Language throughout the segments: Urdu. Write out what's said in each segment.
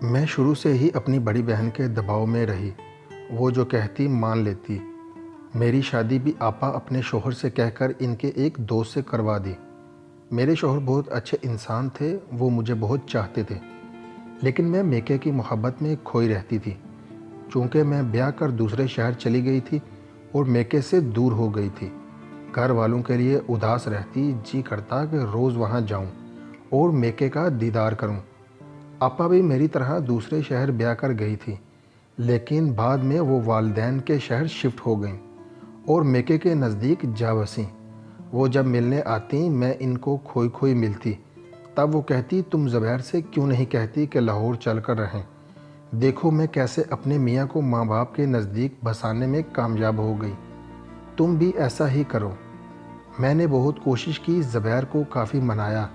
میں شروع سے ہی اپنی بڑی بہن کے دباؤ میں رہی۔ وہ جو کہتی مان لیتی۔ میری شادی بھی آپا اپنے شوہر سے کہہ کر ان کے ایک دوست سے کروا دی۔ میرے شوہر بہت اچھے انسان تھے، وہ مجھے بہت چاہتے تھے، لیکن میں میکے کی محبت میں کھوئی رہتی تھی۔ چونکہ میں بیاہ کر دوسرے شہر چلی گئی تھی اور میکے سے دور ہو گئی تھی، گھر والوں کے لیے اداس رہتی، جی کرتا کہ روز وہاں جاؤں اور میکے کا دیدار کروں۔ آپا بھی میری طرح دوسرے شہر بیاہ کر گئی تھی، لیکن بعد میں وہ والدین کے شہر شفٹ ہو گئیں اور میکے کے نزدیک جا بسیں۔ وہ جب ملنے آتیں میں ان کو کھوئی کھوئی ملتی، تب وہ کہتی تم زبیر سے کیوں نہیں کہتی کہ لاہور چل کر رہیں؟ دیکھو میں کیسے اپنے میاں کو ماں باپ کے نزدیک بسانے میں کامیاب ہو گئی، تم بھی ایسا ہی کرو۔ میں نے بہت کوشش کی، زبیر کو کافی منایا،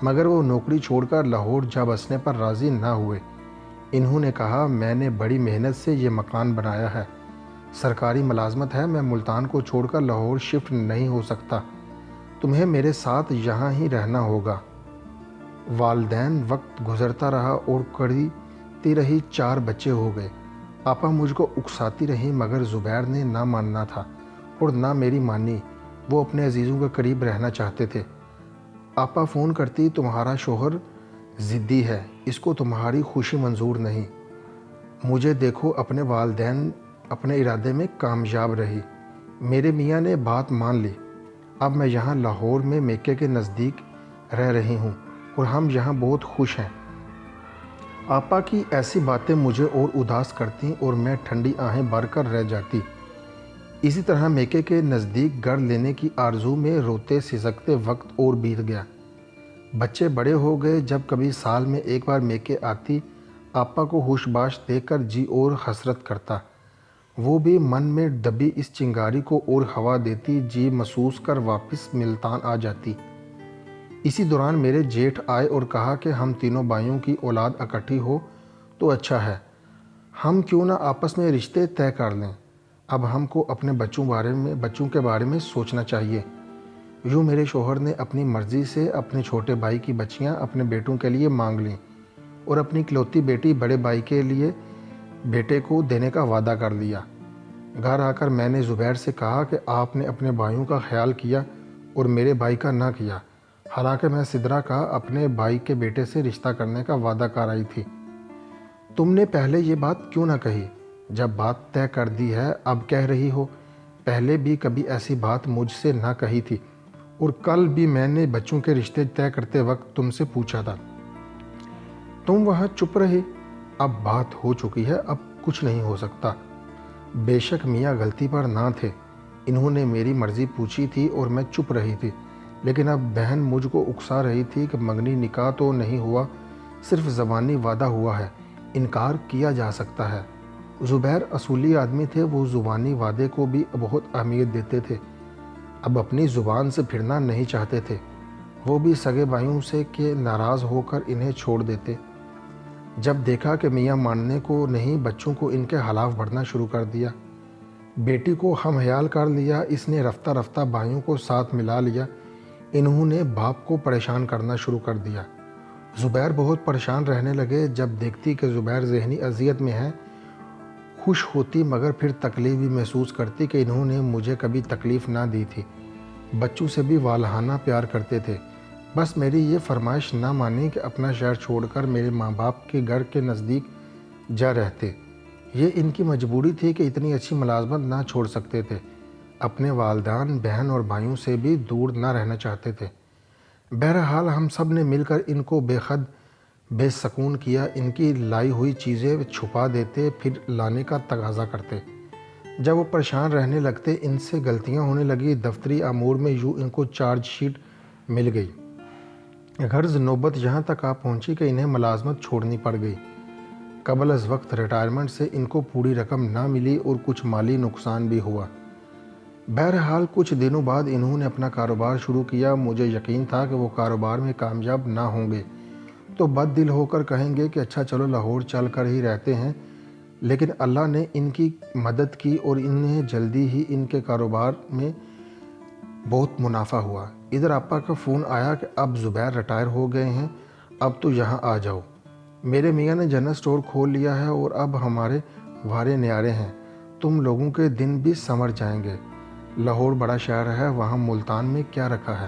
مگر وہ نوکری چھوڑ کر لاہور جا بسنے پر راضی نہ ہوئے۔ انہوں نے کہا میں نے بڑی محنت سے یہ مکان بنایا ہے، سرکاری ملازمت ہے، میں ملتان کو چھوڑ کر لاہور شفٹ نہیں ہو سکتا، تمہیں میرے ساتھ یہاں ہی رہنا ہوگا۔ والدین وقت گزرتا رہا اور کڑتی رہی، 4 بچے ہو گئے۔ آپا مجھ کو اکساتی رہیں، مگر زبیر نے نہ ماننا تھا اور نہ میری مانی، وہ اپنے عزیزوں کے قریب رہنا چاہتے تھے۔ آپا فون کرتی تمہارا شوہر ضدی ہے، اس کو تمہاری خوشی منظور نہیں۔ مجھے دیکھو اپنے والدین اپنے ارادے میں کامیاب رہی، میرے میاں نے بات مان لی، اب میں یہاں لاہور میں میکے کے نزدیک رہ رہی ہوں اور ہم یہاں بہت خوش ہیں۔ آپا کی ایسی باتیں مجھے اور اداس کرتیں اور میں ٹھنڈی آہیں بھر کر رہ جاتی۔ اسی طرح میکے کے نزدیک گھر لینے کی آرزو میں روتے سسکتے وقت اور بیت گیا۔ بچے بڑے ہو گئے، جب کبھی سال میں ایک بار میکے آتی، آپا کو ہوش باش دیکھ کر جی اور حسرت کرتا، وہ بھی من میں دبی اس چنگاری کو اور ہوا دیتی، جی محسوس کر واپس ملتان آ جاتی۔ اسی دوران میرے جیٹھ آئے اور کہا کہ ہم تینوں بھائیوں کی اولاد اکٹھی ہو تو اچھا ہے، ہم کیوں نہ آپس میں رشتے طے کر لیں، اب ہم کو اپنے بچوں کے بارے میں سوچنا چاہیے۔ یوں میرے شوہر نے اپنی مرضی سے اپنے چھوٹے بھائی کی بچیاں اپنے بیٹوں کے لیے مانگ لیں اور اپنی اکلوتی بیٹی بڑے بھائی کے لیے بیٹے کو دینے کا وعدہ کر لیا۔ گھر آ کر میں نے زبیر سے کہا کہ آپ نے اپنے بھائیوں کا خیال کیا اور میرے بھائی کا نہ کیا، حالانکہ میں سدرا کا اپنے بھائی کے بیٹے سے رشتہ کرنے کا وعدہ کر آئی تھی۔ تم نے پہلے یہ بات کیوں نہ کہی؟ جب بات طے کر دی ہے اب کہہ رہی ہو، پہلے بھی کبھی ایسی بات مجھ سے نہ کہی تھی، اور کل بھی میں نے بچوں کے رشتے طے کرتے وقت تم سے پوچھا تھا، تم وہاں چپ رہی۔ اب بات ہو چکی ہے، اب کچھ نہیں ہو سکتا۔ بے شک میاں غلطی پر نہ تھے، انہوں نے میری مرضی پوچھی تھی اور میں چپ رہی تھی، لیکن اب بہن مجھ کو اکسا رہی تھی کہ منگنی نکاح تو نہیں ہوا، صرف زبانی وعدہ ہوا ہے، انکار کیا جا سکتا ہے۔ زبیر اصولی آدمی تھے، وہ زبانی وعدے کو بھی بہت اہمیت دیتے تھے، اب اپنی زبان سے پھرنا نہیں چاہتے تھے۔ وہ بھی سگے بھائیوں سے کہ ناراض ہو کر انہیں چھوڑ دیتے۔ جب دیکھا کہ میاں ماننے کو نہیں، بچوں کو ان کے خلاف بڑھنا شروع کر دیا۔ بیٹی کو ہم خیال کر لیا، اس نے رفتہ رفتہ بھائیوں کو ساتھ ملا لیا، انہوں نے باپ کو پریشان کرنا شروع کر دیا۔ زبیر بہت پریشان رہنے لگے، جب دیکھتی کہ زبیر ذہنی اذیت میں ہے خوش ہوتی، مگر پھر تکلیف بھی محسوس کرتی کہ انہوں نے مجھے کبھی تکلیف نہ دی تھی، بچوں سے بھی والہانہ پیار کرتے تھے، بس میری یہ فرمائش نہ مانی کہ اپنا شہر چھوڑ کر میرے ماں باپ کے گھر کے نزدیک جا رہتے۔ یہ ان کی مجبوری تھی کہ اتنی اچھی ملازمت نہ چھوڑ سکتے تھے، اپنے والدین بہن اور بھائیوں سے بھی دور نہ رہنا چاہتے تھے۔ بہرحال ہم سب نے مل کر ان کو بے سکون کیا، ان کی لائی ہوئی چیزیں چھپا دیتے، پھر لانے کا تقاضا کرتے۔ جب وہ پریشان رہنے لگتے، ان سے غلطیاں ہونے لگی، دفتری امور میں یوں ان کو چارج شیٹ مل گئی۔ غرض نوبت یہاں تک آ پہنچی کہ انہیں ملازمت چھوڑنی پڑ گئی۔ قبل از وقت ریٹائرمنٹ سے ان کو پوری رقم نہ ملی اور کچھ مالی نقصان بھی ہوا۔ بہرحال کچھ دنوں بعد انہوں نے اپنا کاروبار شروع کیا، مجھے یقین تھا کہ وہ کاروبار میں کامیاب نہ ہوں گے تو بد دل ہو کر کہیں گے کہ اچھا چلو لاہور چل کر ہی رہتے ہیں، لیکن اللہ نے ان کی مدد کی اور انہیں جلدی ہی ان کے کاروبار میں بہت منافع ہوا۔ ادھر آپا کا فون آیا کہ اب زبیر ریٹائر ہو گئے ہیں، اب تو یہاں آ جاؤ۔ میرے میاں نے جنرل اسٹور کھول لیا ہے اور اب ہمارے وارے نیارے ہیں، تم لوگوں کے دن بھی سنور جائیں گے۔ لاہور بڑا شہر ہے، وہاں ملتان میں کیا رکھا ہے؟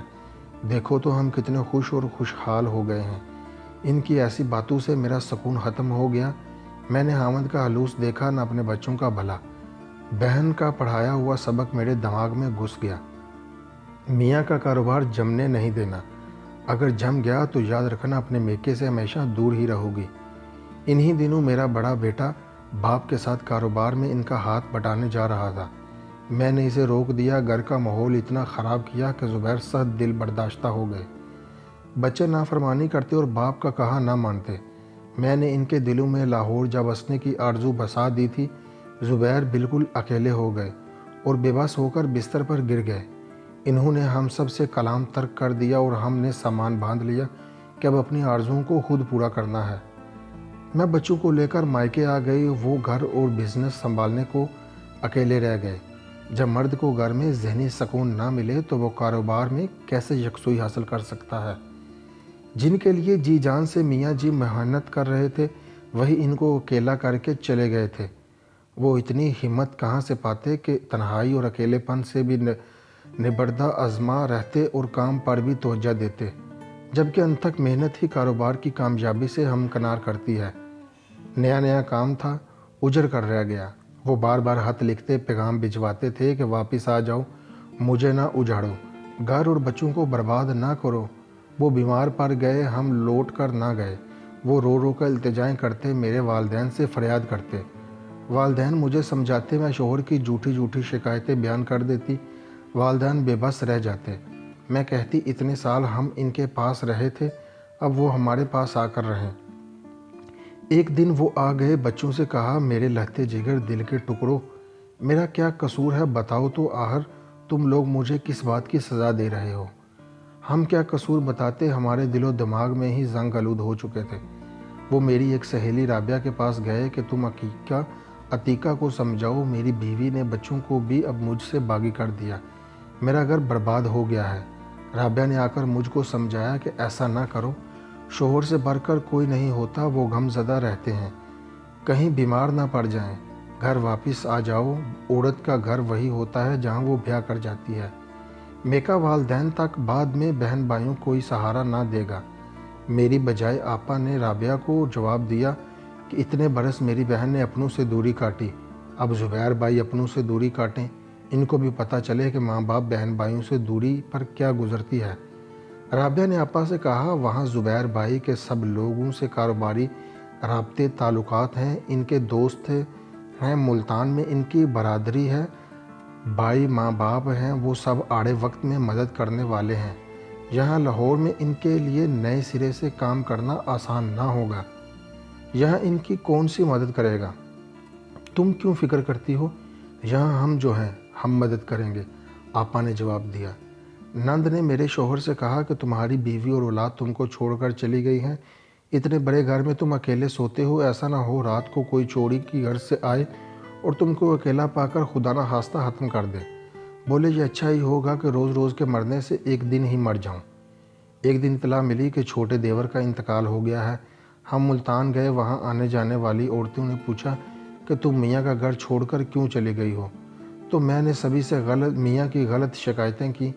دیکھو تو ہم کتنے خوش اور خوشحال ہو گئے ہیں۔ ان کی ایسی باتوں سے میرا سکون ختم ہو گیا۔ میں نے حامد کا حلوس دیکھا نہ اپنے بچوں کا بھلا۔ بہن کا پڑھایا ہوا سبق میرے دماغ میں گھس گیا۔ میاں کا کاروبار جمنے نہیں دینا، اگر جم گیا تو یاد رکھنا اپنے میکے سے ہمیشہ دور ہی رہو گی۔ انہی دنوں میرا بڑا بیٹا باپ کے ساتھ کاروبار میں ان کا ہاتھ بٹانے جا رہا تھا۔ میں نے اسے روک دیا۔ گھر کا ماحول اتنا خراب کیا کہ زبیر سخت دل برداشتہ ہو گئے۔ بچے نافرمانی کرتے اور باپ کا کہا نہ مانتے۔ میں نے ان کے دلوں میں لاہور جا بسنے کی آرزو بسا دی تھی۔ زبیر بالکل اکیلے ہو گئے اور بے بس ہو کر بستر پر گر گئے۔ انہوں نے ہم سب سے کلام ترک کر دیا اور ہم نے سامان باندھ لیا کہ اب اپنی آرزوؤں کو خود پورا کرنا ہے۔ میں بچوں کو لے کر مائکے آ گئی۔ وہ گھر اور بزنس سنبھالنے کو اکیلے رہ گئے۔ جب مرد کو گھر میں ذہنی سکون نہ ملے تو وہ کاروبار میں کیسے یکسوئی حاصل کر سکتا ہے؟ جن کے لیے جی جان سے میاں جی محنت کر رہے تھے وہی ان کو اکیلا کر کے چلے گئے تھے۔ وہ اتنی ہمت کہاں سے پاتے کہ تنہائی اور اکیلے پن سے بھی نبردہ آزما رہتے اور کام پر بھی توجہ دیتے، جبکہ ان تک محنت ہی کاروبار کی کامیابی سے ہمکنار کرتی ہے۔ نیا کام تھا، اجڑ کر رہ گیا۔ وہ بار بار خط لکھتے، پیغام بھجواتے تھے کہ واپس آ جاؤ، مجھے نہ اجاڑو، گھر اور بچوں کو برباد نہ کرو۔ وہ بیمار پڑ گئے، ہم لوٹ کر نہ گئے۔ وہ رو رو کر التجائیں کرتے، میرے والدین سے فریاد کرتے۔ والدین مجھے سمجھاتے، میں شوہر کی جھوٹی شکایتیں بیان کر دیتی۔ والدین بے بس رہ جاتے۔ میں کہتی اتنے سال ہم ان کے پاس رہے تھے، اب وہ ہمارے پاس آ کر رہیں۔ ایک دن وہ آ گئے، بچوں سے کہا میرے لہتے جگر دل کے ٹکڑوں، میرا کیا قصور ہے بتاؤ تو آخر تم لوگ مجھے کس بات کی سزا دے رہے ہو؟ ہم کیا قصور بتاتے، ہمارے دل و دماغ میں ہی زنگ آلود ہو چکے تھے۔ وہ میری ایک سہیلی رابعہ کے پاس گئے کہ تم عتیقہ کو سمجھاؤ، میری بیوی نے بچوں کو بھی اب مجھ سے باغی کر دیا، میرا گھر برباد ہو گیا ہے۔ رابعہ نے آ کر مجھ کو سمجھایا کہ ایسا نہ کرو، شوہر سے بڑھ کر کوئی نہیں ہوتا، وہ غم زدہ رہتے ہیں، کہیں بیمار نہ پڑ جائیں، گھر واپس آ جاؤ۔ عورت کا گھر وہی ہوتا ہے جہاں وہ بیاہ کر جاتی ہے۔ میکا والدین تک بعد میں بہن بھائیوں کوئی سہارا نہ دے گا۔ میری بجائے آپا نے رابعہ کو جواب دیا کہ اتنے برس میری بہن نے اپنوں سے دوری کاٹی، اب زبیر بھائی اپنوں سے دوری کاٹیں، ان کو بھی پتہ چلے کہ ماں باپ بہن بھائیوں سے دوری پر کیا گزرتی ہے۔ رابعہ نے آپا سے کہا وہاں زبیر بھائی کے سب لوگوں سے کاروباری رابطے تعلقات ہیں، ان کے دوست ہیں، ملتان میں ان کی برادری ہے، بھائی ماں باپ ہیں، وہ سب آڑے وقت میں مدد کرنے والے ہیں۔ یہاں لاہور میں ان کے لیے نئے سرے سے کام کرنا آسان نہ ہوگا، یہاں ان کی کون سی مدد کرے گا؟ تم کیوں فکر کرتی ہو؟ یہاں ہم جو ہیں ہم مدد کریں گے، آپا نے جواب دیا۔ نند نے میرے شوہر سے کہا کہ تمہاری بیوی اور اولاد تم کو چھوڑ کر چلی گئی ہیں، اتنے بڑے گھر میں تم اکیلے سوتے ہو، ایسا نہ ہو رات کو کوئی چوری کی غرض سے آئے اور تم کو اکیلا پا کر خدا نہ خواستہ ختم کر دے۔ بولے یہ اچھا ہی ہوگا کہ روز روز کے مرنے سے ایک دن ہی مر جاؤں۔ ایک دن اطلاع ملی کہ چھوٹے دیور کا انتقال ہو گیا ہے۔ ہم ملتان گئے، وہاں آنے جانے والی عورتوں نے پوچھا کہ تم میاں کا گھر چھوڑ کر کیوں چلی گئی ہو؟ تو میں نے سبھی سے میاں کی غلط شکایتیں کی۔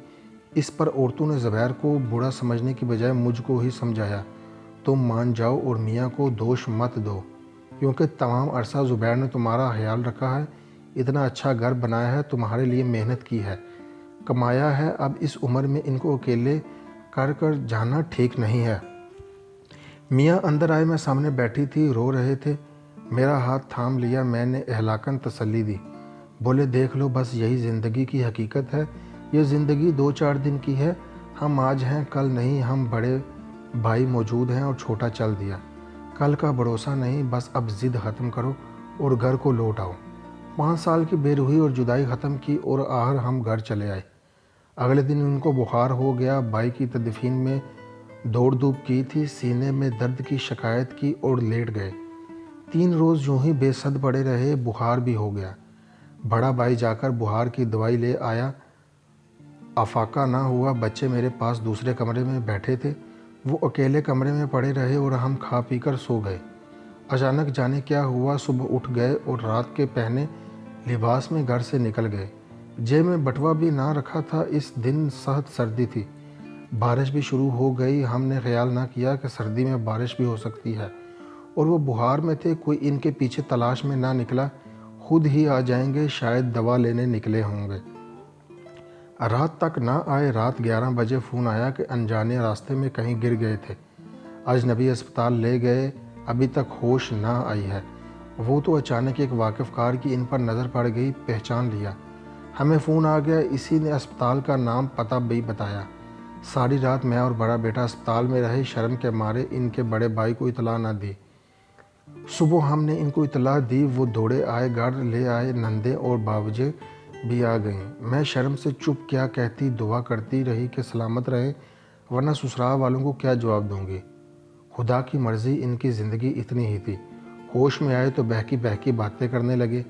اس پر عورتوں نے زبیر کو برا سمجھنے کی بجائے مجھ کو ہی سمجھایا، تم مان جاؤ اور میاں کو دوش مت دو، کیونکہ تمام عرصہ زبیر نے تمہارا خیال رکھا ہے، اتنا اچھا گھر بنایا ہے، تمہارے لیے محنت کی ہے، کمایا ہے، اب اس عمر میں ان کو اکیلے کر جانا ٹھیک نہیں ہے۔ میاں اندر آئے، میں سامنے بیٹھی تھی، رو رہے تھے، میرا ہاتھ تھام لیا، میں نے اہلاکن تسلی دی۔ بولے دیکھ لو بس یہی زندگی کی حقیقت ہے، یہ زندگی 2-4 دن کی ہے، ہم آج ہیں کل نہیں، ہم بڑے بھائی موجود ہیں اور چھوٹا چل دیا، کل کا بھروسہ نہیں، بس اب ضد ختم کرو اور گھر کو لوٹ آؤ۔ 5 سال کی بے روحی اور جدائی ختم کی اور آخر ہم گھر چلے آئے۔ اگلے دن ان کو بخار ہو گیا، بھائی کی تدفین میں دوڑ دھوپ کی تھی، سینے میں درد کی شکایت کی اور لیٹ گئے۔ 3 روز یوں ہی بے سد پڑے رہے، بخار بھی ہو گیا۔ بڑا بھائی جا کر بخار کی دوائی لے آیا، افاقہ نہ ہوا۔ بچے میرے پاس دوسرے کمرے میں بیٹھے تھے، وہ اکیلے کمرے میں پڑے رہے اور ہم کھا پی کر سو گئے۔ اچانک جانے کیا ہوا، صبح اٹھ گئے اور رات کے پہنے لباس میں گھر سے نکل گئے۔ جیب میں بٹوا بھی نہ رکھا تھا۔ اس دن سخت سردی تھی، بارش بھی شروع ہو گئی۔ ہم نے خیال نہ کیا کہ سردی میں بارش بھی ہو سکتی ہے، اور وہ بخار میں تھے۔ کوئی ان کے پیچھے تلاش میں نہ نکلا، خود ہی آ جائیں گے، شاید دوا لینے نکلے ہوں گے۔ رات تک نہ آئے۔ رات 11 بجے فون آیا کہ انجانے راستے میں کہیں گر گئے تھے، اجنبی اسپتال لے گئے، ابھی تک ہوش نہ آئی ہے۔ وہ تو اچانک ایک واقف کار کی ان پر نظر پڑ گئی، پہچان لیا۔ ہمیں فون آ گیا، اسی نے اسپتال کا نام پتہ بھی بتایا۔ ساری رات میں اور بڑا بیٹا اسپتال میں رہے، شرم کے مارے ان کے بڑے بھائی کو اطلاع نہ دی۔ صبح ہم نے ان کو اطلاع دی، وہ دوڑے آئے، گھر لے آئے، نندیں اور باوجیں بھی آ گئیں۔ میں شرم سے چپ، کیا کہتی، دعا کرتی رہی کہ سلامت رہیں، ورنہ سسرال والوں کو کیا جواب دوں گی۔ خدا کی مرضی، ان کی زندگی اتنی ہی تھی۔ ہوش میں آئے تو بہکی بہکی باتیں کرنے لگے۔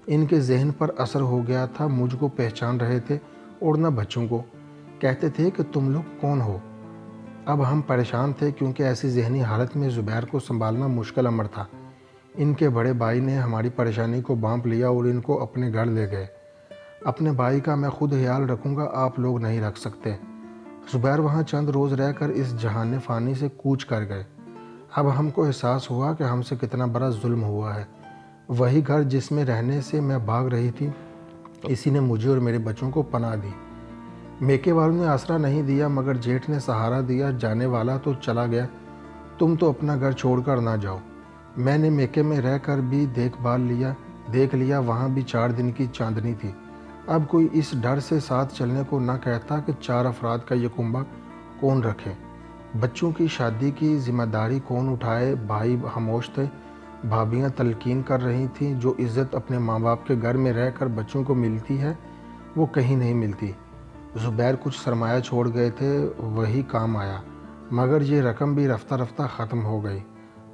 ان کے ذہن پر اثر ہو گیا تھا، مجھ کو پہچان رہے تھے اور نہ بچوں کو۔ کہتے تھے کہ تم لوگ کون ہو؟ اب ہم پریشان تھے، کیونکہ ایسی ذہنی حالت میں زبیر کو سنبھالنا مشکل امر تھا۔ ان کے بڑے بھائی نے ہماری پریشانی کو بانپ لیا اور ان کو اپنے گھر لے گئے۔ اپنے بھائی کا میں خود خیال رکھوں گا، آپ لوگ نہیں رکھ سکتے۔ زبیر وہاں چند روز رہ کر اس جہان فانی سے کوچ کر گئے۔ اب ہم کو احساس ہوا کہ ہم سے کتنا بڑا ظلم ہوا ہے۔ وہی گھر جس میں رہنے سے میں بھاگ رہی تھی، اسی نے مجھے اور میرے بچوں کو پناہ دی۔ میکے والوں نے آسرا نہیں دیا، مگر جیٹھ نے سہارا دیا۔ جانے والا تو چلا گیا، تم تو اپنا گھر چھوڑ کر نہ جاؤ۔ میں نے میکے میں رہ کر بھی دیکھ لیا، وہاں بھی 4 دن کی چاندنی تھی۔ اب کوئی اس ڈر سے ساتھ چلنے کو نہ کہتا کہ 4 افراد کا یہ کنبہ کون رکھے، بچوں کی شادی کی ذمہ داری کون اٹھائے۔ بھائی خاموش تھے، بھابیاں تلقین کر رہی تھیں، جو عزت اپنے ماں باپ کے گھر میں رہ کر بچوں کو ملتی ہے وہ کہیں نہیں ملتی۔ زبیر کچھ سرمایہ چھوڑ گئے تھے، وہی کام آیا، مگر یہ رقم بھی رفتہ رفتہ ختم ہو گئی۔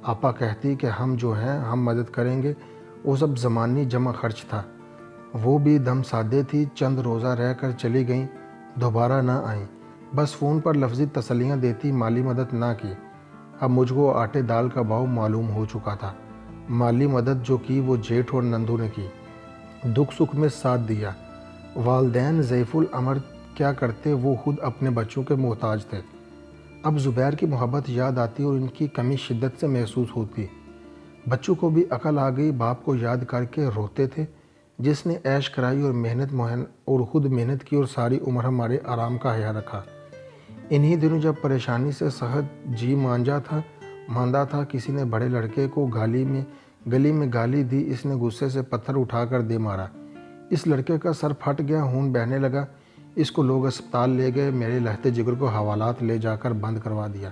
آپا کہتی کہ ہم جو ہیں ہم مدد کریں گے، وہ سب زمانی جمع خرچ تھا۔ وہ بھی دم سادے تھی، چند روزہ رہ کر چلی گئیں، دوبارہ نہ آئیں، بس فون پر لفظی تسلیاں دیتی، مالی مدد نہ کی۔ اب مجھ کو آٹے دال کا بھاؤ معلوم ہو چکا تھا۔ مالی مدد جو کی وہ جیٹھ اور نندو نے کی، دکھ سکھ میں ساتھ دیا۔ والدین ضعیف الامر کیا کرتے، وہ خود اپنے بچوں کے محتاج تھے۔ اب زبیر کی محبت یاد آتی اور ان کی کمی شدت سے محسوس ہوتی۔ بچوں کو بھی عقل آ گئی، باپ کو یاد کر کے روتے تھے، جس نے عیش کرائی اور خود محنت کی اور ساری عمر ہمارے آرام کا خیال رکھا۔ انہی دنوں جب پریشانی سے سخت جی ماندہ تھا، کسی نے بڑے لڑکے کو گلی میں گالی دی، اس نے غصے سے پتھر اٹھا کر دے مارا۔ اس لڑکے کا سر پھٹ گیا، خون بہنے لگا، اس کو لوگ اسپتال لے گئے، میرے لہتے جگر کو حوالات لے جا کر بند کروا دیا۔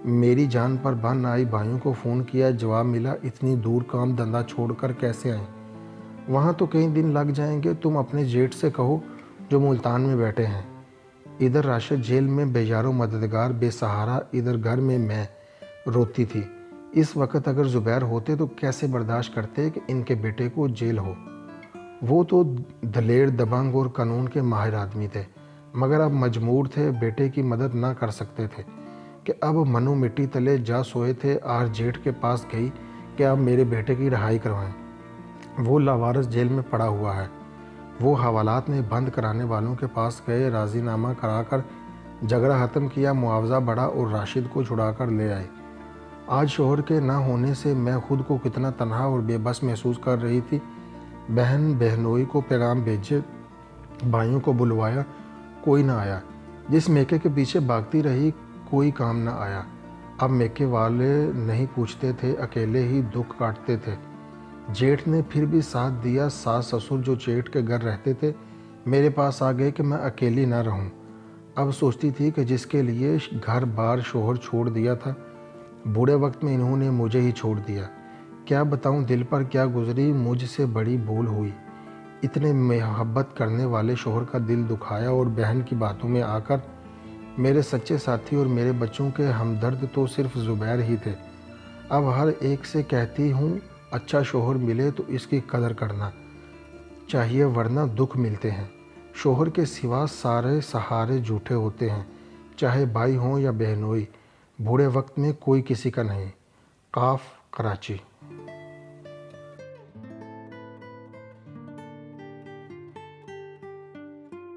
میری جان پر بن آئی، بھائیوں کو فون کیا، جواب ملا، اتنی دور کام دھندا چھوڑ کر کیسے آئیں؟ وہاں تو کئی دن لگ جائیں گے، تم اپنے جیٹ سے کہو جو ملتان میں بیٹھے ہیں۔ ادھر راشد جیل میں بے یار و مددگار، بے سہارا، ادھر گھر میں روتی تھی۔ اس وقت اگر زبیر ہوتے تو کیسے برداشت کرتے کہ ان کے بیٹے کو جیل ہو؟ وہ تو دلیر، دبنگ اور قانون کے ماہر آدمی تھے، مگر اب مجبور تھے، بیٹے کی مدد نہ کر سکتے تھے کہ اب منو مٹی تلے جا سوئے تھے۔ آج جیٹھ کے پاس گئی کہ اب میرے بیٹے کی رہائی کروائیں، وہ لاوارث جیل میں پڑا ہوا ہے۔ وہ حوالات میں بند کرانے والوں کے پاس گئے، راضی نامہ کرا کر جھگڑا ختم کیا، معاوضہ بڑھا اور راشد کو چھڑا کر لے آئے۔ آج شوہر کے نہ ہونے سے میں خود کو کتنا تنہا اور بے بس محسوس کر رہی تھی۔ بہن بہنوئی کو پیغام بھیجے، بھائیوں کو بلوایا، کوئی نہ آیا۔ جس میکے کے پیچھے بھاگتی رہی، کوئی کام نہ آیا۔ اب میکے والے نہیں پوچھتے تھے، اکیلے ہی دکھ کاٹتے تھے۔ جیٹھ نے پھر بھی ساتھ دیا۔ ساس سسر جو جیٹھ کے گھر رہتے تھے، میرے پاس آ گئے کہ میں اکیلی نہ رہوں۔ اب سوچتی تھی کہ جس کے لیے گھر بار شوہر چھوڑ دیا تھا، بوڑھے وقت میں انہوں نے مجھے ہی چھوڑ دیا۔ کیا بتاؤں دل پر کیا گزری، مجھ سے بڑی بھول ہوئی۔ اتنے محبت کرنے والے شوہر کا دل دکھایا، اور بہن کی باتوں میں آ کر میرے سچے ساتھی اور میرے بچوں کے ہمدرد تو صرف زبیر ہی تھے۔ اب ہر ایک سے کہتی ہوں، اچھا شوہر ملے تو اس کی قدر کرنا چاہیے، ورنہ دکھ ملتے ہیں۔ شوہر کے سوا سارے سہارے جھوٹے ہوتے ہیں، چاہے بھائی ہوں یا بہنوئی۔ بوڑھے وقت میں کوئی کسی کا نہیں۔ قاف، کراچی۔